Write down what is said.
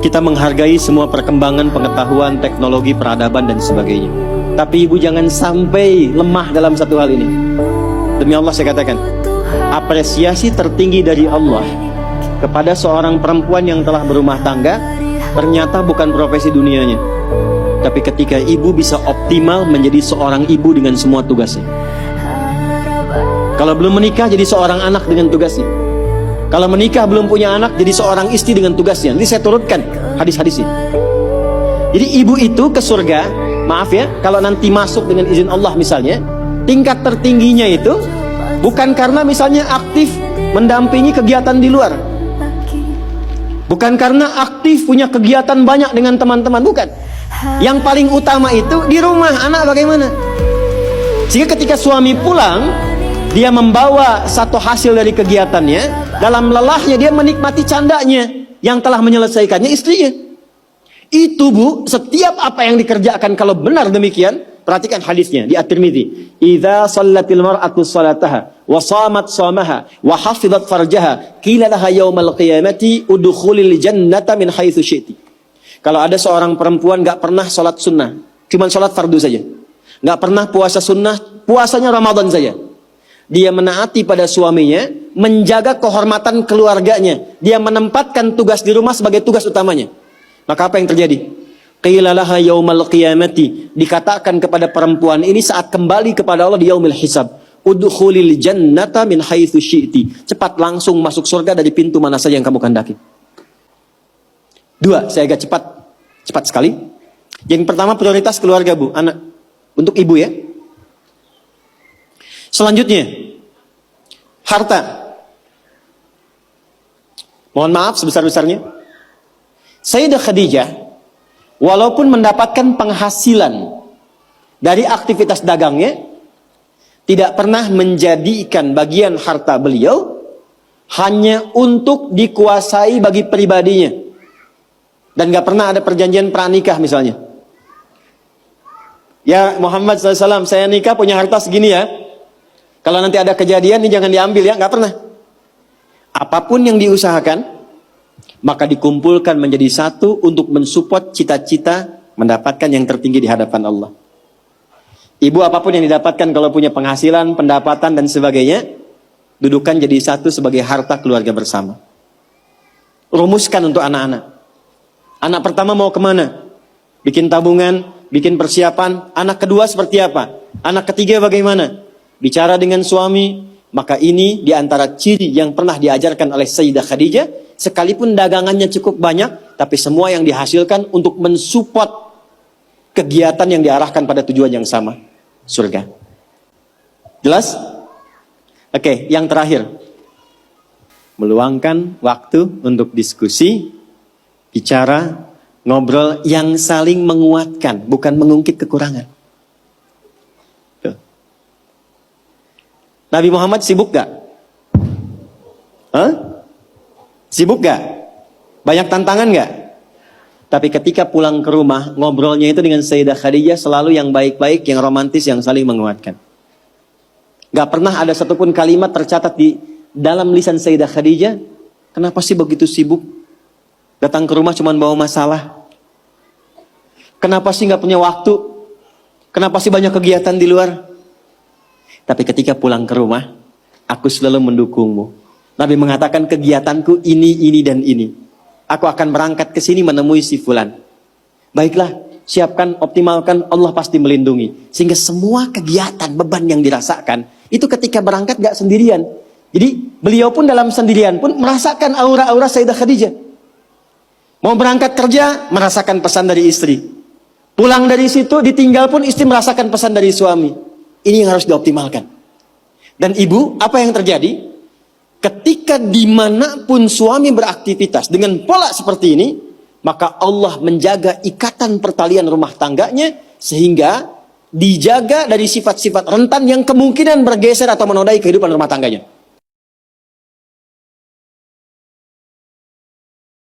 Kita menghargai semua perkembangan pengetahuan, teknologi, peradaban, dan sebagainya. Tapi ibu jangan sampai lemah dalam satu hal ini. Demi Allah saya katakan, apresiasi tertinggi dari Allah kepada seorang perempuan yang telah berumah tangga ternyata bukan profesi dunianya, tapi ketika ibu bisa optimal menjadi seorang ibu dengan semua tugasnya. Kalau belum menikah jadi seorang anak dengan tugasnya. Kalau menikah belum punya anak jadi seorang istri dengan tugasnya. Nanti saya turutkan hadis-hadisnya. Jadi ibu itu ke surga, maaf ya, kalau nanti masuk dengan izin Allah misalnya, tingkat tertingginya itu bukan karena misalnya aktif mendampingi kegiatan di luar, bukan karena aktif punya kegiatan banyak dengan teman-teman, bukan. Yang paling utama itu di rumah, anak bagaimana. Sehingga ketika suami pulang, dia membawa satu hasil dari kegiatannya. Dalam lelahnya dia menikmati candanya yang telah menyelesaikannya istrinya. Itu bu, setiap apa yang dikerjakan kalau benar demikian, perhatikan hadisnya di At-Tirmidzi. Idza shallatil mar'atu shalataha wa shamat shamaha wa hafizat farjaha qila laha yaumal qiyamati udkhulil jannata min haitsu syi'ti. Kalau ada seorang perempuan enggak pernah salat sunnah, cuma salat fardu saja. Enggak pernah puasa sunnah, puasanya Ramadan saja. Dia menaati pada suaminya, menjaga kehormatan keluarganya. Dia menempatkan tugas di rumah sebagai tugas utamanya. Maka apa yang terjadi? Qila laha yaumal qiyamati, dikatakan kepada perempuan ini saat kembali kepada Allah di yaumil hisab, udkhulil jannata min haitsu syi'ti. Cepat langsung masuk surga dari pintu mana saja yang kamu kehendaki. Dua, saya agak cepat sekali. Yang pertama prioritas keluarga bu, anak. Untuk ibu ya. Selanjutnya, harta. Mohon maaf sebesar-besarnya. Sayyidah Khadijah, walaupun mendapatkan penghasilan dari aktivitas dagangnya, tidak pernah menjadikan bagian harta beliau hanya untuk dikuasai bagi pribadinya. Dan gak pernah ada perjanjian pranikah misalnya. Ya Muhammad SAW, saya nikah punya harta segini ya. Kalau nanti ada kejadian ini jangan diambil ya, nggak pernah. Apapun yang diusahakan, maka dikumpulkan menjadi satu untuk mensupport cita-cita mendapatkan yang tertinggi di hadapan Allah. Ibu apapun yang didapatkan kalau punya penghasilan, pendapatan dan sebagainya, dudukan jadi satu sebagai harta keluarga bersama. Rumuskan untuk anak-anak. Anak pertama mau kemana? Bikin tabungan, bikin persiapan. Anak kedua seperti apa? Anak ketiga bagaimana? Bicara dengan suami, maka ini diantara ciri yang pernah diajarkan oleh Sayyidah Khadijah. Sekalipun dagangannya cukup banyak, tapi semua yang dihasilkan untuk mensupport kegiatan yang diarahkan pada tujuan yang sama, surga. Jelas? Oke, yang terakhir. Meluangkan waktu untuk diskusi, bicara, ngobrol yang saling menguatkan, bukan mengungkit kekurangan. Nabi Muhammad sibuk gak? Sibuk gak? Banyak tantangan gak? Tapi ketika pulang ke rumah, ngobrolnya itu dengan Sayyidah Khadijah selalu yang baik-baik, yang romantis, yang saling menguatkan. Gak pernah ada satupun kalimat tercatat di dalam lisan Sayyidah Khadijah, kenapa sih begitu sibuk? Datang ke rumah cuma bawa masalah. Kenapa sih gak punya waktu? Kenapa sih banyak kegiatan di luar? Tapi ketika pulang ke rumah, aku selalu mendukungmu. Nabi mengatakan kegiatanku ini, dan ini. Aku akan berangkat ke sini menemui si fulan. Baiklah, siapkan, optimalkan, Allah pasti melindungi. Sehingga semua kegiatan, beban yang dirasakan, itu ketika berangkat gak sendirian. Jadi beliau pun dalam sendirian pun merasakan aura-aura Sayyidah Khadijah. Mau berangkat kerja, merasakan pesan dari istri. Pulang dari situ, ditinggal pun istri merasakan pesan dari suami. Ini yang harus dioptimalkan. Dan ibu, apa yang terjadi? Ketika dimanapun suami beraktivitas dengan pola seperti ini, maka Allah menjaga ikatan pertalian rumah tangganya, sehingga dijaga dari sifat-sifat rentan yang kemungkinan bergeser atau menodai kehidupan rumah tangganya.